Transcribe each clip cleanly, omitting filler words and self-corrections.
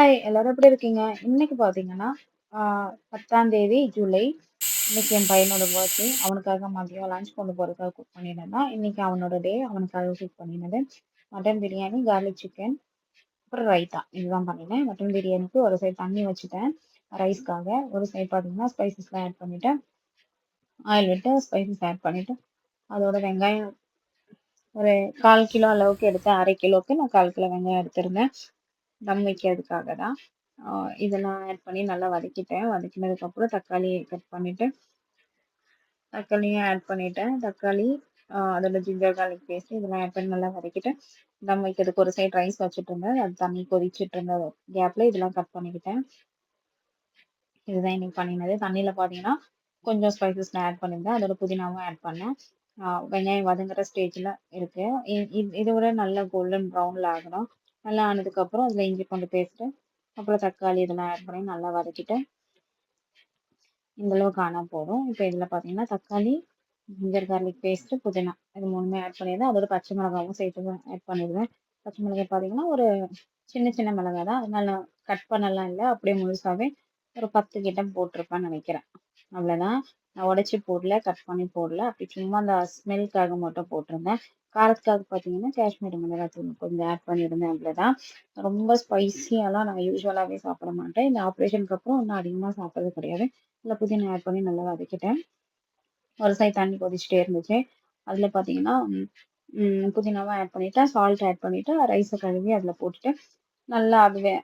Hi எல்லாரும் எப்படி இருக்கீங்க? இன்னைக்கு பார்த்தீங்கன்னா, ஆ 10ஆம் தேதி ஜூலை. இன்னைக்கு என் பையனோட பர்த்டே. அவனுக்காக மதியம் லஞ்ச் கொண்டு போறதுக்காக குக் பண்ணியிருந்தேன்னா, இன்னைக்கு அவனோட டே. அவனுக்காக குக் பண்ணினது. மட்டன் பிரியாணி, கார்லிக் சிக்கன், அப்புறம் ரைத்தா. இதுதான் பண்ணினேன். மட்டன் பிரியாணிக்கு ஒரு சைடு தண்ணி வச்சுட்டேன். ரைஸ்க்காக. ஒரு சைடு பார்த்தீங்கன்னா, ஸ்பைசஸ்லாம் ஆட் பண்ணிட்டேன். ஆயில் விட்டு ஸ்பைசஸ் ஆட் பண்ணிட்டு, அதோட வெங்காயம் ஒரு 1/4 கிலோ அளவுக்கு எடுத்தேன். 1/2 கிலோவுக்கு நான் 1/4 கிலோ வெங்காயம் எடுத்திருந்தேன். தம் வைக்கிறதுக்காக தான். இதெல்லாம் ஆட் பண்ணி நல்லா வதக்கிட்டேன். வதக்கினதுக்கப்புறம் தக்காளி கட் பண்ணிட்டு, தக்காளியும் ஆட் பண்ணிட்டேன். தக்காளி, அதோட ஜிஞ்சர் கார்லிக் பேஸ்ட் இதெல்லாம் ஆட் பண்ணி நல்லா வதக்கிட்டு, தம் வைக்கிறதுக்கு ஒரு சைடு ரைஸ் வச்சுட்டு இருந்தேன். அது தண்ணி கொதிச்சுட்டு இருந்த கேப்ல இதெல்லாம் கட் பண்ணிக்கிட்டேன். இதுதான் இன்னைக்கு பண்ணினது. தண்ணியில பார்த்தீங்கன்னா, கொஞ்சம் ஸ்பைசஸ் நான் ஆட் பண்ணியிருந்தேன். அதோட புதினாவும் ஆட் பண்ணேன். வெங்காயம் வதங்குற ஸ்டேஜ்ல இருக்கு. இதை விட நல்லா கோல்டன் ப்ரௌன்ல ஆகணும். நல்லா ஆனதுக்கப்புறம் அதில் இஞ்சி பூண்டு பேஸ்ட்டு, அப்புறம் தக்காளி இதெல்லாம் ஆட் பண்ணி நல்லா வதக்கிட்டு, இந்த அளவுக்கு ஆனா போதும். இப்போ இதில் பார்த்தீங்கன்னா தக்காளி, ஜிஞ்சர் கார்லிக் பேஸ்ட்டு, புதினா இது மூணுமே ஆட் பண்ணியிருந்தேன். அதோட பச்சை மிளகாவும் சேர்த்து ஆட் பண்ணிடுவேன். பச்சை மிளகாய் பார்த்தீங்கன்னா ஒரு சின்ன சின்ன மிளகாய் தான். அதனால கட் பண்ணலாம் இல்லை, அப்படியே முழுசாவே ஒரு 10 கிட்ட போட்டிருப்பேன்னு நினைக்கிறேன். அவ்வளோதான். நான் உடைச்சி போடல, கட் பண்ணி போடல. அப்படி சும்மா அந்த ஸ்மெல்க்காக மட்டும் போட்டிருந்தேன். காரத்துக்காக பார்த்தீங்கன்னா காஷ்மீரி மிளகாத்தூள் கொஞ்சம் ஆட் பண்ணியிருந்தேன். அவ்வளோதான். ரொம்ப ஸ்பைசியாலாம் நான் யூஸ்வலாகவே சாப்பிட மாட்டேன். இந்த ஆப்ரேஷனுக்கு அப்புறம் இன்னும் அதிகமாக சாப்பிட்றது கிடையாது. இல்லை புதினா ஆட் பண்ணி நல்லா வதக்கிட்டேன். ஒரு சைடு தண்ணி கொதிச்சுட்டே இருந்துச்சு. அதில் பார்த்தீங்கன்னா புதினாவும் ஆட் பண்ணிட்டேன். சால்ட் ஆட் பண்ணிட்டு ரைஸை கழுவி அதில் போட்டுட்டு நல்லா அதுவே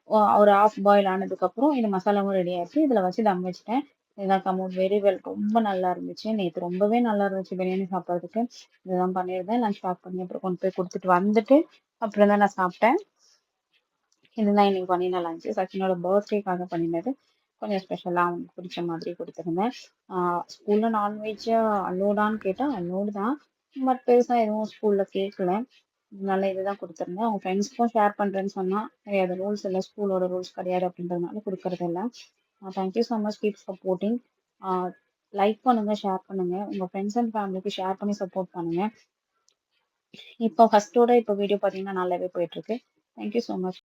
ஒரு ஆஃப் பாயில் ஆனதுக்கப்புறம் இது மசாலாவும் ரெடி ஆயிடுச்சு. இதில் வச்சு தம் வச்சுட்டேன். இதுதான் கமோட் வெரி வெல். ரொம்ப நல்லா இருந்துச்சு. நேற்று ரொம்பவே நல்லா இருந்துச்சு பிரியாணி சாப்பிட்றதுக்கு. இதுதான் பண்ணியிருந்தேன். லஞ்ச் பேக் பண்ணி அப்புறம் கொண்டு போய் கொடுத்துட்டு வந்துட்டு அப்புறம் தான் நான் சாப்பிட்டேன். இதுதான் இன்னைக்கு பண்ணின லஞ்சு. சச்சினோட பர்த்டேக்காக பண்ணினது. கொஞ்சம் ஸ்பெஷலாக அவனுக்கு பிடிச்ச மாதிரி கொடுத்துருந்தேன். ஸ்கூலில் நான்வெஜ் அலோடான்னு கேட்டால் அலோடு தான். பட் பெருசாக எதுவும் ஸ்கூலில் கேட்கல. அதனால இதுதான் கொடுத்துருந்தேன். அவங்க ஃப்ரெண்ட்ஸ்க்கும் ஷேர் பண்ணுறேன்னு சொன்னால் கிடையாது, ரூல்ஸ் இல்லை, ஸ்கூலோட ரூல்ஸ் கிடையாது அப்படின்றதுனால கொடுக்கறது இல்லை. Thank you so much, keep supporting. Like பண்ணுங்கள், ஷேர் பண்ணுங்கள், உங்கள் ஃப்ரெண்ட்ஸ் அண்ட் ஃபேமிலிக்கு ஷேர் பண்ணி சப்போர்ட் பண்ணுங்கள். இப்போ ஃபர்ஸ்ட்டோட இப்போ வீடியோ பார்த்தீங்கன்னா நல்லாவே போயிட்டுருக்கு. Thank you so much.